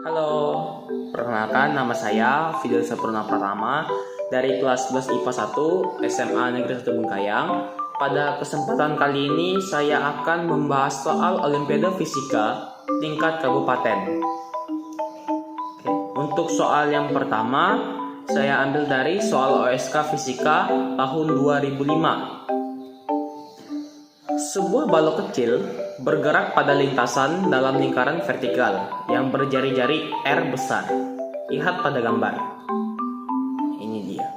Halo, perkenalkan nama saya Fidel Sapurna Pratama dari kelas 11 IPA 1 SMA Negeri 1 Bengkayang. Pada kesempatan kali ini saya akan membahas soal Olimpiade Fisika tingkat kabupaten. Untuk soal yang pertama, saya ambil dari soal OSK Fisika tahun 2005. Sebuah balok kecil bergerak pada lintasan dalam lingkaran vertikal yang berjari-jari R besar. Lihat pada gambar. Ini dia.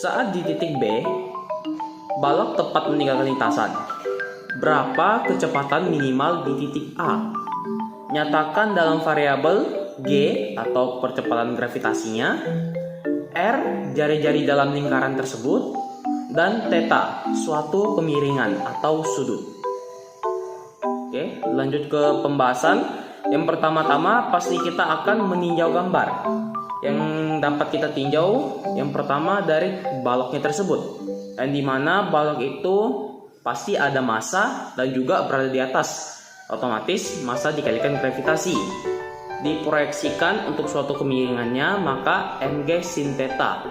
Saat di titik B, balok tepat meninggalkan lintasan. Berapa kecepatan minimal di titik A? Nyatakan dalam variabel G atau percepatan gravitasinya, R jari-jari dalam lingkaran tersebut, dan theta suatu kemiringan atau sudut. Oke, lanjut ke pembahasan. Yang pertama-tama pasti kita akan meninjau gambar. Yang dapat kita tinjau yang pertama dari baloknya tersebut, yang dimana balok itu pasti ada massa dan juga berada di atas. Otomatis massa dikalikan gravitasi. Diproyeksikan untuk suatu kemiringannya, maka mg sin theta.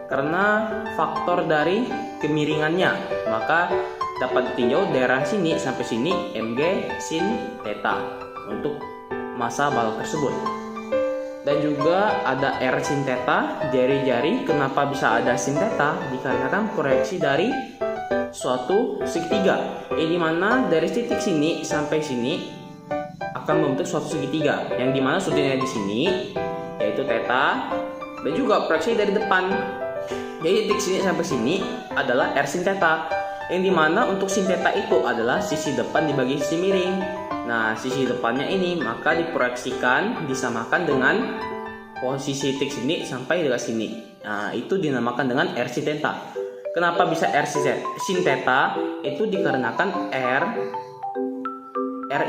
Karena faktor dari kemiringannya, maka dapat ditinjau daerah sini sampai sini mg sin theta untuk massa balok tersebut. Dan juga ada r sin theta, jari-jari. Kenapa bisa ada sin theta? Dikarenakan proyeksi dari suatu segitiga, yang dimana dari titik sini sampai sini akan membentuk suatu segitiga, yang dimana sudutnya di sini yaitu theta, dan juga proyeksi dari depan. Jadi titik sini sampai sini adalah r sin theta, yang dimana untuk sin theta itu adalah sisi depan dibagi sisi miring. Nah, sisi depannya ini maka diproyeksikan disamakan dengan posisi titik sini sampai dengan sini. Nah, itu dinamakan dengan r sin theta. Kenapa bisa r sin theta? Itu dikarenakan r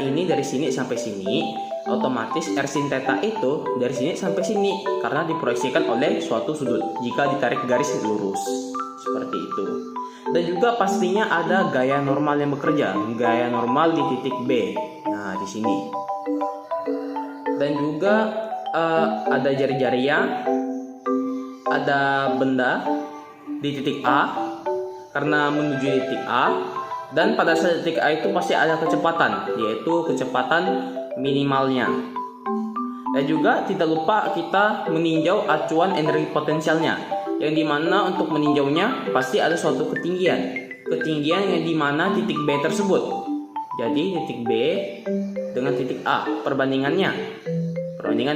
ini dari sini sampai sini, otomatis r sin theta itu dari sini sampai sini karena diproyeksikan oleh suatu sudut jika ditarik garis lurus seperti itu. Dan juga pastinya ada gaya normal yang bekerja, gaya normal di titik B. Nah, di sini. Dan juga ada jari-jarinya, ada benda di titik A karena menuju titik A. Dan pada saat titik A itu pasti ada kecepatan, yaitu kecepatan minimalnya. Dan juga tidak lupa kita meninjau acuan energi potensialnya, yang dimana untuk meninjaunya pasti ada suatu ketinggian yang dimana titik B tersebut. Jadi titik B dengan titik A, perbandingan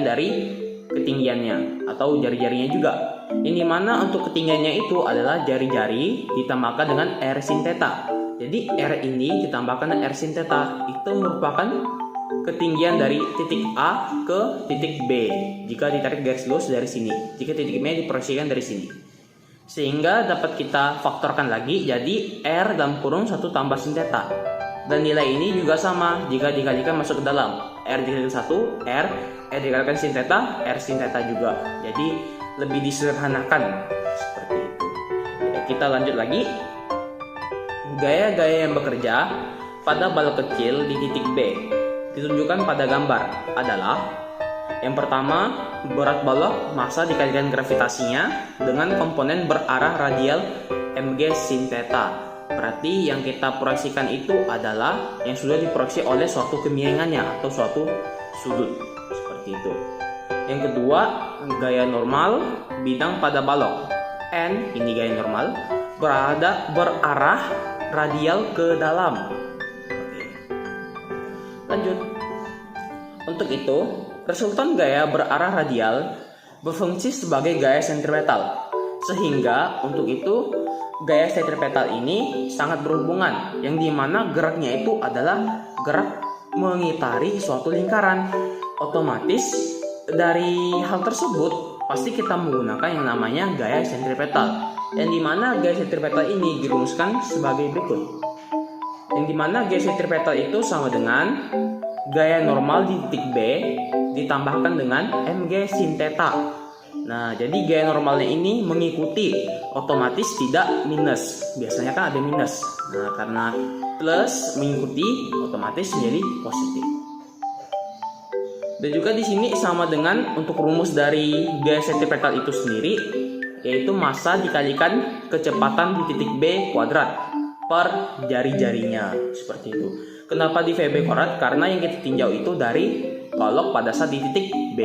dari ketinggiannya atau jari-jarinya juga, yang dimana untuk ketinggiannya itu adalah jari-jari ditambahkan dengan r sin theta. Jadi R ini ditambahkan dengan R sin theta, itu merupakan ketinggian dari titik A ke titik B jika ditarik garis lurus dari sini, jika titik B diproyeksikan dari sini. Sehingga dapat kita faktorkan lagi, jadi R dalam kurung 1 tambah sin theta. Dan nilai ini juga sama jika dikalikan masuk ke dalam. R dikalikan 1, R dikalikan sin theta, R sin theta juga. Jadi lebih disederhanakan seperti itu. Kita lanjut lagi. Gaya-gaya yang bekerja pada balok kecil di titik B ditunjukkan pada gambar adalah: yang pertama, berat balok massa dikalikan gravitasinya dengan komponen berarah radial mg sin theta. Berarti yang kita proyeksikan itu adalah yang sudah diproyeksi oleh suatu kemiringannya atau suatu sudut seperti itu. Yang kedua, gaya normal bidang pada balok N, ini gaya normal, berarah radial ke dalam. Oke. Lanjut. Untuk itu, resultan gaya berarah radial berfungsi sebagai gaya sentripetal. Sehingga untuk itu gaya sentripetal ini sangat berhubungan, yang dimana geraknya itu adalah gerak mengitari suatu lingkaran. Otomatis dari hal tersebut pasti kita menggunakan yang namanya gaya sentripetal, yang dimana gaya sentripetal ini dirumuskan sebagai berikut. Yang dimana gaya sentripetal itu sama dengan gaya normal di titik B ditambahkan dengan mg sin theta. Nah, jadi gaya normalnya ini mengikuti, otomatis tidak minus. Biasanya kan ada minus. Nah, karena plus mengikuti, otomatis menjadi positif. Dan juga di sini sama dengan untuk rumus dari gaya sentripetal itu sendiri, yaitu massa dikalikan kecepatan di titik B kuadrat per jari-jarinya, seperti itu. Kenapa di VB kuadrat? Karena yang kita tinjau itu dari golok pada saat di titik B,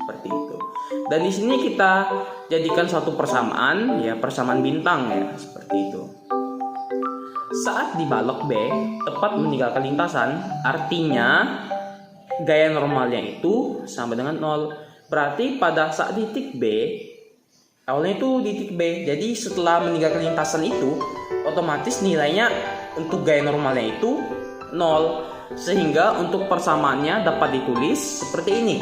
seperti itu. Dan di sini kita jadikan suatu persamaan, ya persamaan bintang ya, seperti itu. Saat di balok B tepat meninggalkan lintasan, artinya gaya normalnya itu sama dengan 0. Berarti pada saat di titik B, awalnya itu di titik B, jadi setelah meninggalkan lintasan itu, otomatis nilainya untuk gaya normalnya itu 0. Sehingga untuk persamaannya dapat ditulis seperti ini.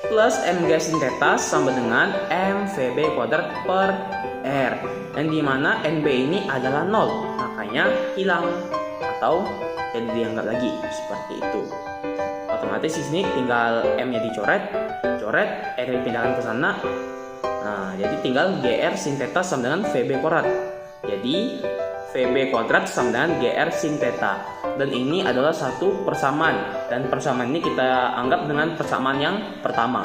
Plus M gaya sin theta sama dengan M VB kuadrat per R. Yang dimana NB ini adalah 0, makanya hilang atau jadi dianggap lagi seperti itu. Otomatis di sini tinggal M-nya dicoret, R dipindahkan ke sana. Nah, jadi tinggal GR sin theta sama dengan VB kuadrat. Jadi VB kuadrat sama dengan GR sin theta. Dan ini adalah satu persamaan, dan persamaan ini kita anggap dengan persamaan yang pertama.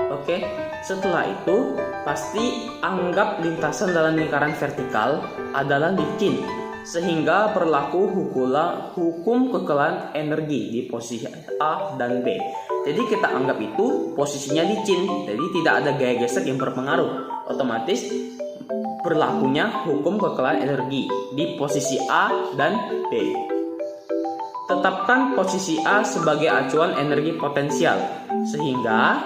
Oke, setelah itu pasti anggap lintasan dalam lingkaran vertikal adalah licin, sehingga berlaku hukum kekebalan energi di posisi A dan B. Jadi kita anggap itu posisinya licin, jadi tidak ada gaya gesek yang berpengaruh. Otomatis berlakunya hukum kekebalan energi di posisi A dan B. Tetapkan posisi A sebagai acuan energi potensial, sehingga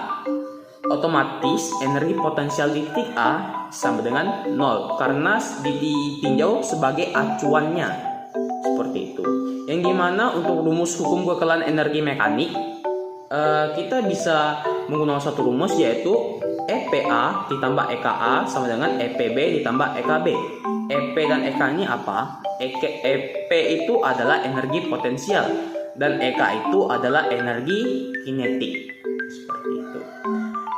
otomatis energi potensial di titik A sama dengan 0 karena ditinjau sebagai acuannya, seperti itu. Yang dimana untuk rumus hukum kekebalan energi mekanik, kita bisa menggunakan satu rumus, yaitu EPA ditambah EKA sama dengan EPB ditambah EKB. EP dan EK ini apa? EP itu adalah energi potensial dan EK itu adalah energi kinetik, seperti itu.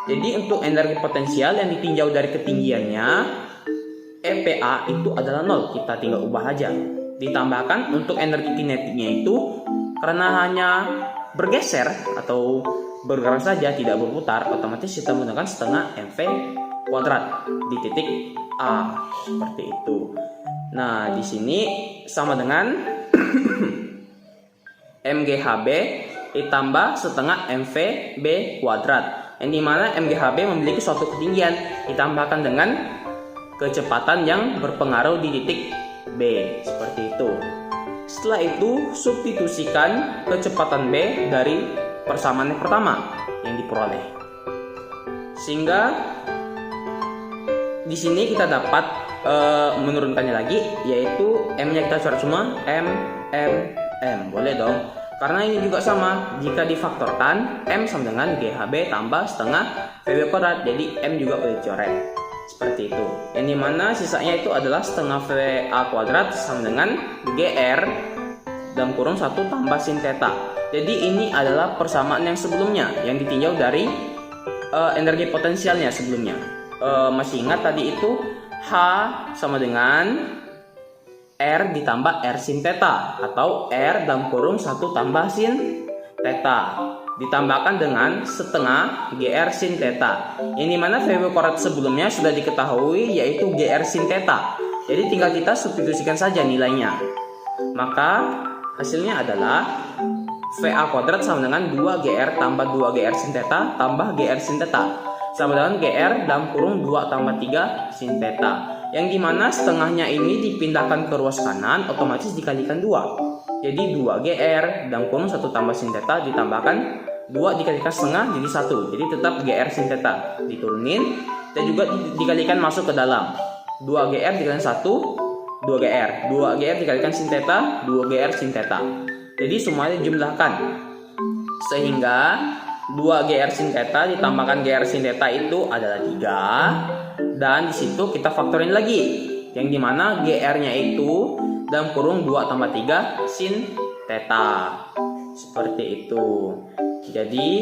Jadi untuk energi potensial yang ditinjau dari ketinggiannya, EPA itu adalah 0, kita tinggal ubah aja. Ditambahkan untuk energi kinetiknya itu, karena hanya bergeser atau bergerak saja, tidak berputar, otomatis kita menggunakan setengah MV kuadrat di titik A, seperti itu. Nah, di sini sama dengan MGHB ditambah setengah MVB kuadrat, yang dimana MGHB memiliki suatu ketinggian ditambahkan dengan kecepatan yang berpengaruh di titik B, seperti itu. Setelah itu substitusikan kecepatan B dari persamaan yang pertama yang diperoleh, sehingga di sini kita dapat menurunkannya lagi, yaitu M-nya kita coret semua, M, boleh dong, karena ini juga sama, jika difaktorkan M sama dengan GHB tambah setengah VB kuadrat, jadi M juga boleh dicoret, seperti itu. Yang dimana sisanya itu adalah setengah VA kuadrat sama dengan GR dalam kurung 1 tambah sin theta. Jadi ini adalah persamaan yang sebelumnya yang ditinjau dari energi potensialnya sebelumnya. Masih ingat tadi itu H sama dengan R ditambah R sin theta, atau R dalam kurung 1 tambah sin theta ditambahkan dengan setengah GR sin theta. Yang dimana VB kuadrat sebelumnya sudah diketahui, yaitu GR sin theta. Jadi tinggal kita substitusikan saja nilainya. Maka hasilnya adalah VA kuadrat sama dengan 2GR tambah 2GR sin theta tambah GR sin theta sama dengan GR dalam kurung 2 tambah 3 sin theta. Yang dimana setengahnya ini dipindahkan ke ruas kanan, otomatis dikalikan 2. Jadi 2GR dalam kurung 1 tambah sin theta ditambahkan 2 dikalikan setengah jadi 1. Jadi tetap GR sin theta diturunin dan juga dikalikan masuk ke dalam. 2GR dikalikan 1, 2GR. 2GR dikalikan sin theta, 2GR sin theta. Jadi semuanya dijumlahkan, sehingga 2GR sin theta ditambahkan GR sin theta itu adalah 3. Dan disitu kita faktorin lagi, yang dimana GR-nya itu dalam kurung 2 tambah 3 sin theta, seperti itu. Jadi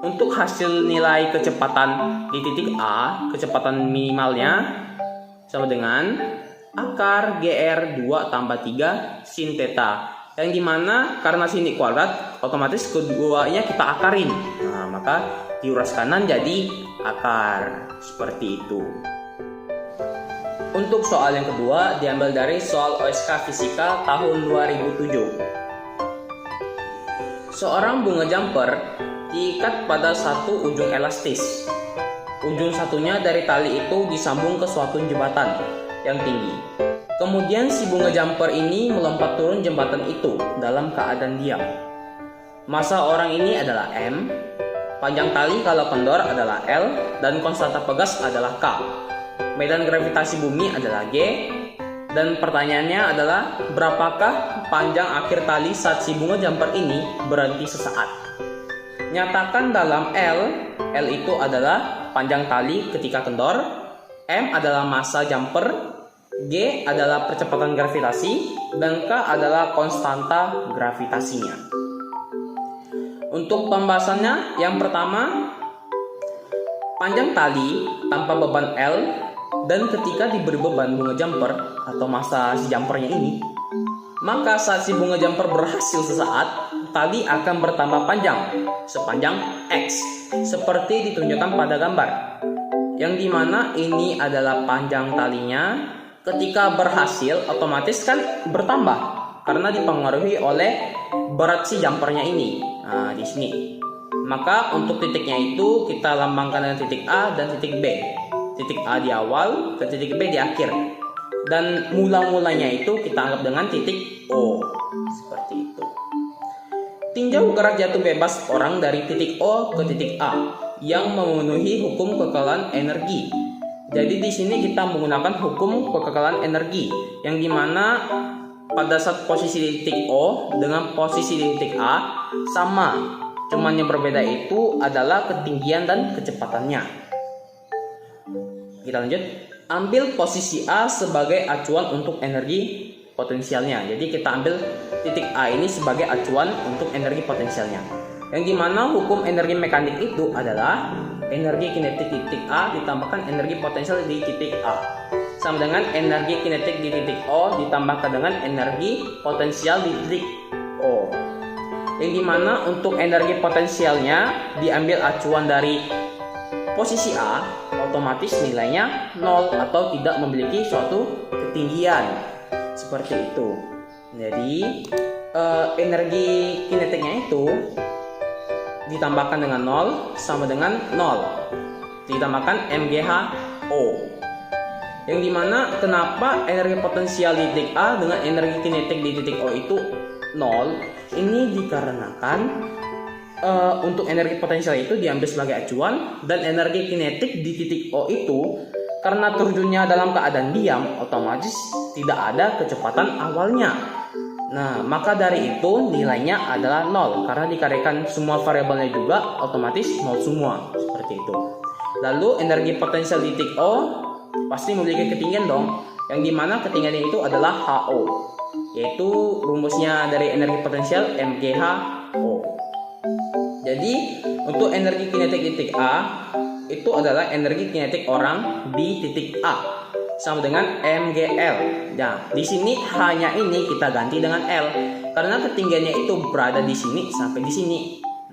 untuk hasil nilai kecepatan di titik A, kecepatan minimalnya sama dengan akar GR 2 tambah 3 sin theta. yang dimana karena sini kuadrat, otomatis keduanya kita akarin. Nah, maka diuras kanan jadi akar, seperti itu. Untuk soal yang kedua diambil dari soal OSK Fisika tahun 2007. Seorang bunga jumper diikat pada satu ujung elastis. Ujung satunya dari tali itu disambung ke suatu jembatan yang tinggi. Kemudian si bunga jumper ini melompat turun jembatan itu dalam keadaan diam. Massa orang ini adalah M, panjang tali kalau kendor adalah L, dan konstanta pegas adalah K. Medan gravitasi bumi adalah G, dan pertanyaannya adalah berapakah panjang akhir tali saat si bunga jumper ini berhenti sesaat. Nyatakan dalam L itu adalah panjang tali ketika kendor, M adalah massa jumper, G adalah percepatan gravitasi, dan K adalah konstanta gravitasinya. Untuk pembahasannya, yang pertama, panjang tali tanpa beban L dan ketika diberi beban bunga jumper atau massa si jumpernya ini, maka saat si bunga jumper berhasil sesaat, tali akan bertambah panjang sepanjang X seperti ditunjukkan pada gambar, yang dimana ini adalah panjang talinya. Ketika berhasil otomatis kan bertambah karena dipengaruhi oleh berat si jumpernya ini. Nah, di sini. Maka untuk titiknya itu kita lambangkan dengan titik A dan titik B. Titik A di awal, ke titik B di akhir. Dan mula-mulanya itu kita anggap dengan titik O. Seperti itu. Tinjau gerak jatuh bebas orang dari titik O ke titik A yang memenuhi hukum kekekalan energi. Jadi di sini kita menggunakan hukum kekekalan energi yang dimana pada saat posisi di titik O dengan posisi di titik A sama, cuman yang berbeda itu adalah ketinggian dan kecepatannya. Kita lanjut. Ambil posisi A sebagai acuan untuk energi potensialnya. Jadi kita ambil titik A ini sebagai acuan untuk energi potensialnya. Yang dimana hukum energi mekanik itu adalah energi kinetik di titik A ditambahkan energi potensial di titik A sama dengan energi kinetik di titik O ditambahkan dengan energi potensial di titik O. Yang dimana untuk energi potensialnya diambil acuan dari posisi A, otomatis nilainya 0 atau tidak memiliki suatu ketinggian. Seperti itu. Jadi energi kinetiknya itu ditambahkan dengan 0 sama dengan 0 ditambahkan MgHO, yang dimana kenapa energi potensial di titik A dengan energi kinetik di titik O itu 0, ini dikarenakan untuk energi potensial itu diambil sebagai acuan dan energi kinetik di titik O itu karena terjunnya dalam keadaan diam, otomatis tidak ada kecepatan awalnya. Nah, maka dari itu nilainya adalah 0 karena dikarenakan semua variabelnya juga otomatis 0 semua, seperti itu. Lalu energi potensial di titik O pasti memiliki ketinggian dong, yang dimana ketinggiannya itu adalah HO, yaitu rumusnya dari energi potensial MgHO. Jadi untuk energi kinetik di titik A itu adalah energi kinetik orang di titik A sama dengan MgL. Nah, di sini hanya ini kita ganti dengan L karena ketinggiannya itu berada di sini sampai di sini.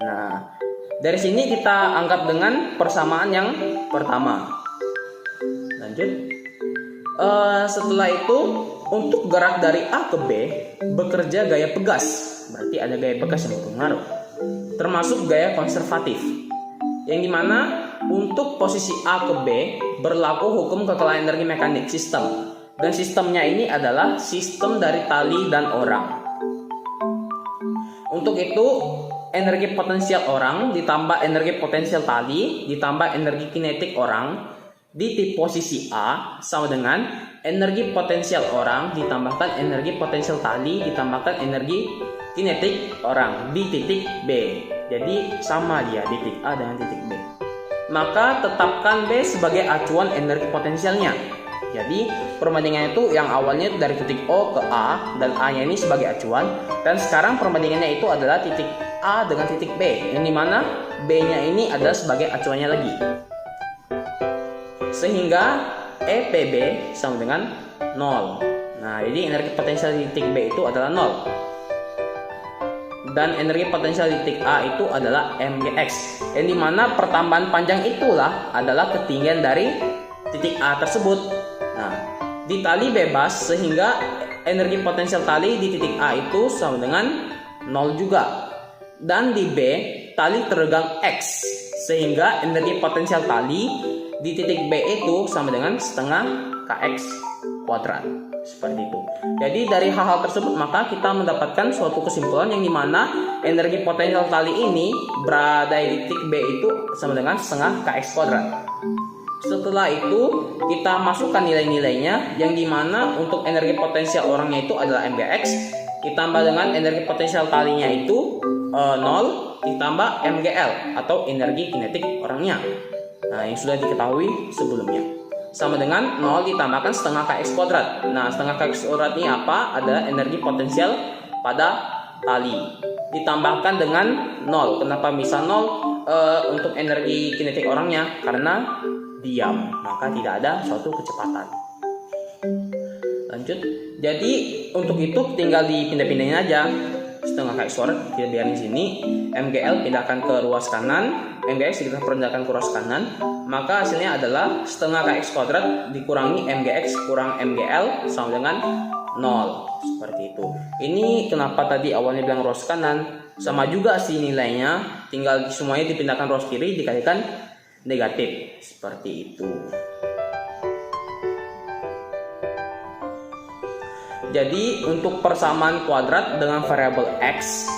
Nah, dari sini kita anggap dengan persamaan yang pertama. Lanjut. Setelah itu untuk gerak dari A ke B bekerja gaya pegas. Berarti ada gaya pegas yang berpengaruh. Termasuk gaya konservatif. Yang dimana untuk posisi A ke B berlaku hukum kekekalan energi mekanik sistem. Dan sistemnya ini adalah sistem dari tali dan orang. Untuk itu energi potensial orang ditambah energi potensial tali ditambah energi kinetik orang di posisi A sama dengan energi potensial orang ditambahkan energi potensial tali ditambahkan energi kinetik orang di titik B. Jadi sama dia di titik A dengan titik B. Maka tetapkan B sebagai acuan energi potensialnya. Jadi perbandingannya itu yang awalnya dari titik O ke A dan A-nya ini sebagai acuan, dan sekarang perbandingannya itu adalah titik A dengan titik B, yang dimana B-nya ini adalah sebagai acuannya lagi. Sehingga EPB sama dengan 0. Nah, jadi energi potensial di titik B itu adalah 0. dan energi potensial di titik A itu adalah mgx, yang dimana pertambahan panjang itulah adalah ketinggian dari titik A tersebut. Nah, di tali bebas sehingga energi potensial tali di titik A itu sama dengan 0 juga. Dan di B, tali teregang X sehingga energi potensial tali di titik B itu sama dengan setengah kx kuadrat. Seperti itu. Jadi dari hal-hal tersebut maka kita mendapatkan suatu kesimpulan yang dimana energi potensial tali ini berada di titik B itu sama dengan setengah kx kuadrat. Setelah itu kita masukkan nilai-nilainya yang dimana untuk energi potensial orangnya itu adalah mgx ditambah dengan energi potensial talinya itu 0 ditambah mgl atau energi kinetik orangnya. Nah, yang sudah diketahui sebelumnya sama dengan 0 ditambahkan setengah kx kuadrat. Nah, setengah kx kuadrat ini apa? Adalah energi potensial pada tali ditambahkan dengan 0. Kenapa bisa 0? Untuk energi kinetik orangnya karena diam, maka tidak ada suatu kecepatan. Lanjut. Jadi untuk itu tinggal dipindah-pindahin aja. Setengah kx kuadrat kita biarin di sini, mgl pindahkan ke ruas kanan, mgx kita pindahkan ke ruas kanan, maka hasilnya adalah setengah kx kuadrat dikurangi mgx kurang mgl sama dengan 0. Seperti itu. Ini kenapa tadi awalnya bilang ruas kanan, sama juga sih nilainya, tinggal semuanya dipindahkan ruas kiri dikalikan negatif. Seperti itu. Jadi untuk persamaan kuadrat dengan variabel x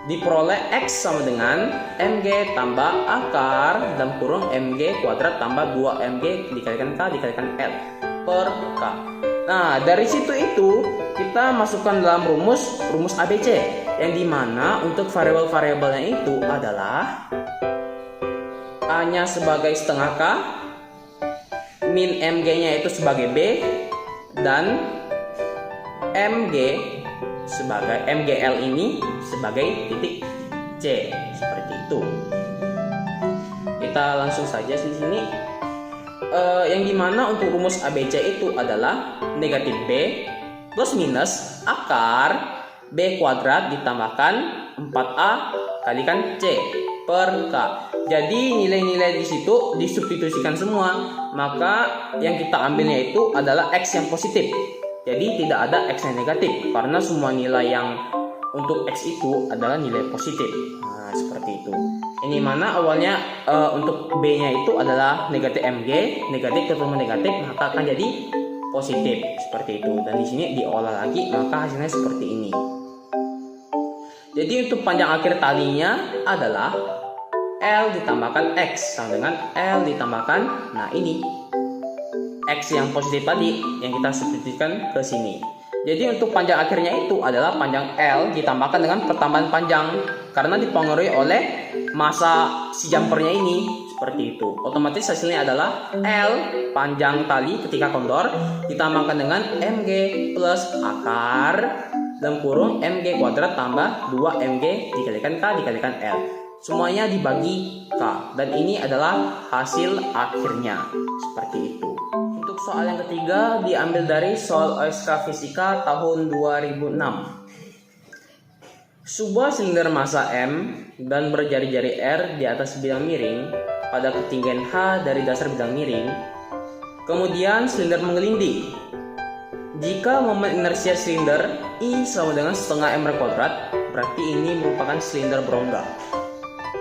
diperoleh x sama dengan mg tambah akar dalam kurung mg kuadrat tambah 2mg dikalikan k dikalikan l per k. Nah, dari situ itu kita masukkan dalam rumus ABC yang dimana untuk variabel-variabelnya itu adalah a-nya sebagai setengah k, min mg-nya itu sebagai b, dan mg sebagai mgl ini sebagai titik C. Seperti itu. Kita langsung saja di sini. Yang dimana untuk rumus ABC itu adalah negatif b plus minus akar b kuadrat ditambahkan 4a kalikan c per k. Jadi nilai-nilai di situ disubstitusikan semua, maka yang kita ambilnya itu adalah x yang positif. Jadi tidak ada x yang negatif karena semua nilai yang untuk x itu adalah nilai positif. Nah, seperti itu. Ini mana awalnya untuk b-nya itu adalah negatif mg, negatif ketemu negatif maka akan jadi positif seperti itu. Dan di sini diolah lagi maka hasilnya seperti ini. Jadi untuk panjang akhir talinya adalah L ditambahkan X sama dengan L ditambahkan, nah ini X yang positif tadi yang kita substitusikan ke sini. Jadi untuk panjang akhirnya itu adalah panjang L ditambahkan dengan pertambahan panjang karena dipengaruhi oleh massa si jumpernya ini. Seperti itu. Otomatis hasilnya adalah L panjang tali ketika kondor ditambahkan dengan mg plus akar dalam kurung mg kuadrat tambah 2mg dikalikan k dikalikan L. Semuanya dibagi k dan ini adalah hasil akhirnya. Seperti itu. Untuk soal yang ketiga diambil dari soal OSK Fisika tahun 2006. Sebuah silinder massa M dan berjari-jari R di atas bidang miring pada ketinggian H dari dasar bidang miring. Kemudian silinder menggelinding. Jika momen inersia silinder I sama dengan setengah m kuadrat, berarti ini merupakan silinder berongga.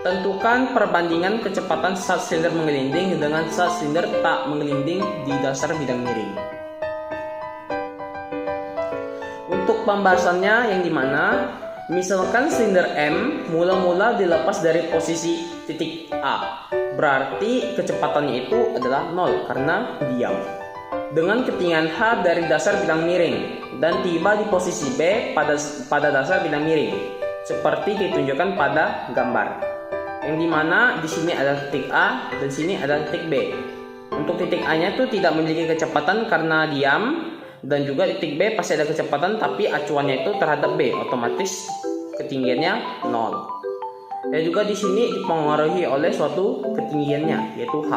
Tentukan perbandingan kecepatan saat silinder menggelinding dengan saat silinder tak menggelinding di dasar bidang miring. Untuk pembahasannya yang dimana misalkan silinder M mula-mula dilepas dari posisi titik A, berarti kecepatannya itu adalah 0 karena diam. Dengan ketinggian H dari dasar bidang miring dan tiba di posisi B pada dasar bidang miring, seperti ditunjukkan pada gambar. Yang dimana di sini ada titik A dan sini ada titik B. Untuk titik A-nya itu tidak memiliki kecepatan karena diam, dan juga titik B pasti ada kecepatan tapi acuannya itu terhadap B, otomatis ketinggiannya 0. Dan juga di sini dipengaruhi oleh suatu ketinggiannya yaitu H.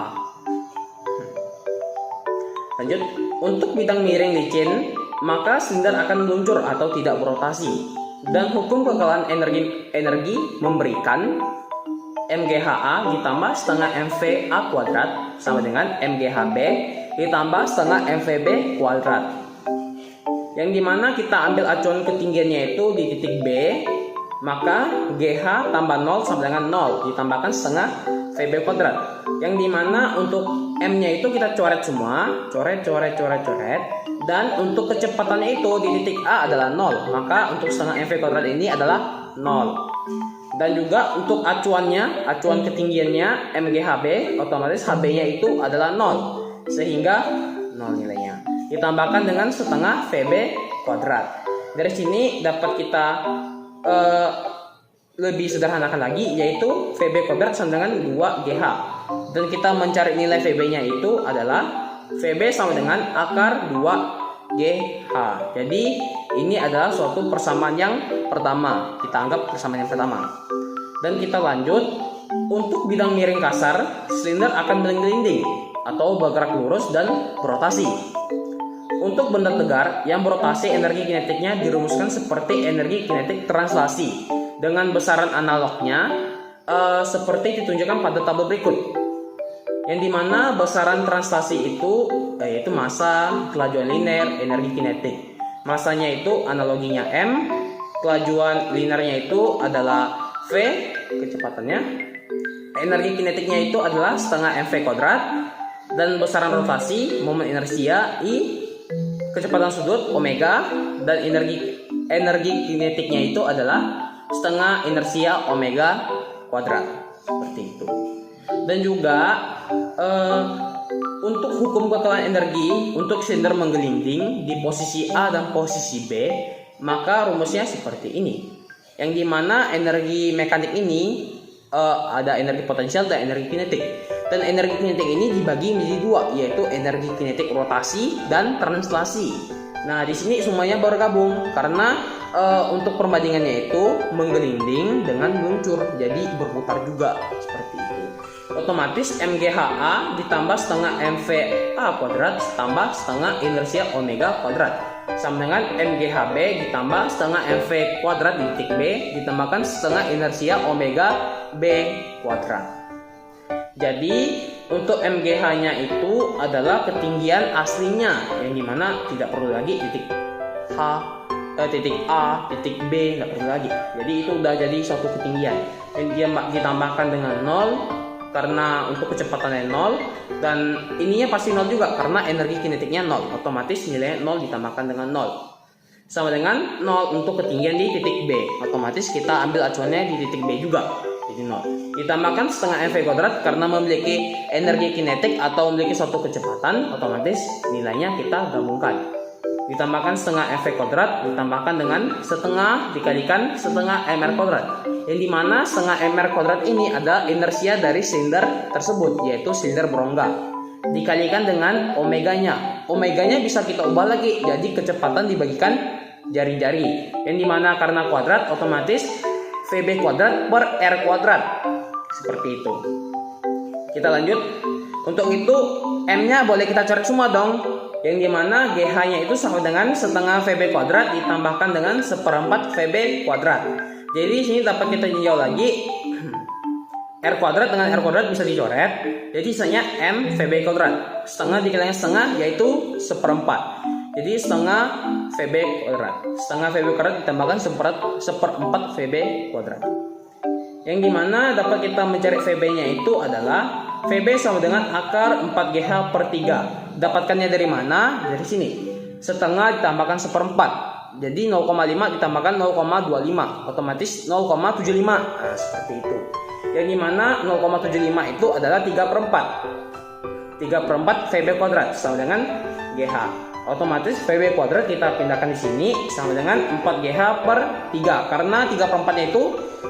Lanjut, untuk bidang miring licin maka silinder akan meluncur atau tidak berotasi. Dan hukum kekalahan energi memberikan MGHA ditambah setengah MVA kuadrat sama dengan MGHB ditambah setengah MVB kuadrat. Yang dimana kita ambil acuan ketinggiannya itu di titik B, maka GH tambah 0 sama dengan 0 ditambahkan setengah VB kuadrat. Yang dimana untuk M-nya itu kita coret semua, coret. Dan untuk kecepatannya itu di titik A adalah 0, maka untuk setengah MV kuadrat ini adalah 0. Dan juga untuk acuan ketinggiannya MGHB, otomatis HB-nya itu adalah 0, sehingga 0 nilainya. Ditambahkan dengan setengah VB kuadrat. Dari sini dapat kita lebih sederhanakan lagi, yaitu VB kuadrat sama dengan 2GH. Dan kita mencari nilai VB-nya itu adalah VB sama dengan akar 2GH. Jadi ini adalah suatu persamaan yang pertama. Kita anggap persamaan yang pertama. Dan kita lanjut. Untuk bidang miring kasar, silinder akan bergelinding atau bergerak lurus dan berotasi. Untuk benda tegar yang berotasi, energi kinetiknya dirumuskan seperti energi kinetik translasi dengan besaran analognya seperti ditunjukkan pada tabel berikut. Yang dimana besaran translasi itu yaitu massa, kelajuan linear, energi kinetik. Massanya itu analoginya M, kelajuan linearnya itu adalah V, kecepatannya. Energi kinetiknya itu adalah setengah MV kuadrat, dan besaran rotasi, momen inersia I, kecepatan sudut omega, dan energi kinetiknya itu adalah setengah inersia omega kuadrat, seperti itu. Dan juga untuk hukum kekalahan energi untuk silinder menggelinding di posisi A dan posisi B, maka rumusnya seperti ini. Yang dimana energi mekanik ini ada energi potensial dan energi kinetik. Dan energi kinetik ini dibagi menjadi dua, yaitu energi kinetik rotasi dan translasi. Nah, di sini semuanya bergabung karena untuk perbandingannya itu menggelinding dengan meluncur, jadi berputar juga seperti itu. Otomatis MGHA ditambah setengah MVA kuadrat tambah setengah inersia omega kuadrat sama dengan MGHB ditambah setengah MV kuadrat di titik B ditambahkan setengah inersia omega B kuadrat. Jadi untuk MGH-nya itu adalah ketinggian aslinya, yang dimana tidak perlu lagi titik titik A, titik B, nggak perlu lagi. Jadi itu udah jadi suatu ketinggian. Dan dia ditambahkan dengan 0 karena untuk kecepatannya 0, dan ininya pasti 0 juga karena energi kinetiknya 0. Otomatis nilainya 0 ditambahkan dengan 0. Sama dengan 0 untuk ketinggian di titik B. Otomatis kita ambil acuannya di titik B juga. Jadi 0. Ditambahkan setengah MV kuadrat karena memiliki energi kinetik atau memiliki suatu kecepatan, otomatis nilainya kita gabungkan. Ditambahkan setengah MV kuadrat ditambahkan dengan setengah dikalikan setengah MR kuadrat. Yang dimana setengah MR kuadrat ini ada inersia dari silinder tersebut, yaitu silinder berongga. Dikalikan dengan omeganya. Omeganya bisa kita ubah lagi jadi kecepatan dibagikan jari-jari. Yang dimana karena kuadrat otomatis VB kuadrat per R kuadrat. Seperti itu. Kita lanjut. Untuk itu M-nya boleh kita coret semua dong. Yang dimana GH-nya itu sama dengan setengah VB kuadrat ditambahkan dengan seperempat VB kuadrat. Jadi sini dapat kita tinjau lagi. R kuadrat dengan R kuadrat bisa dicoret. Jadi sisanya M VB kuadrat. Setengah dikalikan setengah yaitu seperempat. Jadi setengah VB kuadrat. Setengah VB kuadrat ditambahkan seperempat VB kuadrat. Yang dimana dapat kita mencari VB-nya itu adalah VB sama dengan akar 4GH per 3. Dapatkannya dari mana? Dari sini. Setengah ditambahkan seperempat. Jadi 0,5 ditambahkan 0,25. Otomatis 0,75. Nah, seperti itu. Yang dimana 0,75 itu adalah 3 per 4. 3 per 4 VB kuadrat sama dengan GH. Otomatis VB kuadrat kita pindahkan di sini sama dengan 4GH per 3. Karena 3 per 4 nya itu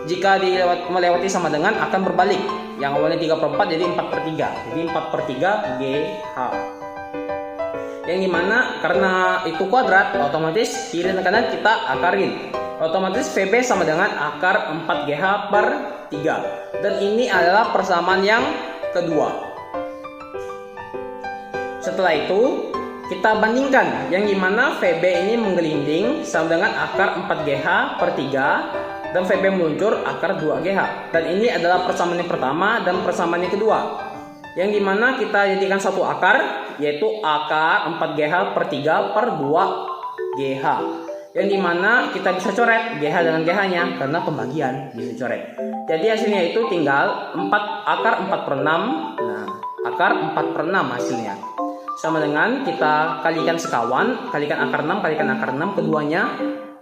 jika melewati sama dengan akan berbalik. Yang awalnya 3 per 4 jadi 4 per 3. Jadi 4 per 3 GH. Yang dimana karena itu kuadrat, otomatis kiri dan kanan kita akarin. Otomatis VB sama dengan akar 4GH per 3. Dan ini adalah persamaan yang kedua. Setelah itu kita bandingkan yang dimana VB ini menggelinding sama dengan akar 4GH per 3 dan VB meluncur akar 2GH. Dan ini adalah persamaan yang pertama dan persamaan yang kedua, yang dimana kita jadikan satu akar, yaitu akar 4GH per 3 per 2GH, yang dimana kita bisa coret GH dengan GH nya karena pembagian bisa coret. Jadi hasilnya itu tinggal akar 4 per 6. Nah, akar 4 per 6 hasilnya sama dengan kita kalikan sekawan, kalikan akar 6, kalikan akar 6 keduanya,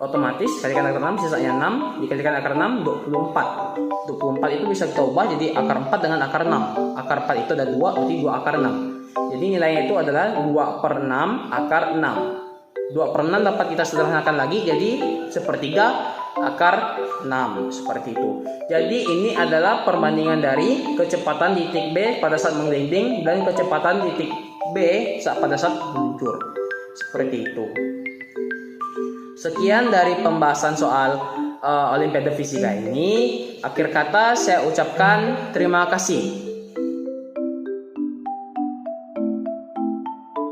otomatis kalikan akar 6 sisanya 6 dikalikan akar 6 24. 24 itu bisa kita ubah jadi akar 4 dengan akar 6. Akar 4 itu ada 2, berarti 2 akar 6. Jadi nilainya itu adalah 2 per 6 akar 6. 2 per 6 dapat kita sederhanakan lagi jadi sepertiga akar 6, seperti itu. Jadi ini adalah perbandingan dari kecepatan di titik B pada saat menggelinding dan kecepatan di titik B pada saat meluncur, seperti itu. Sekian dari pembahasan soal Olimpiade Fisika ini. Akhir kata saya ucapkan terima kasih.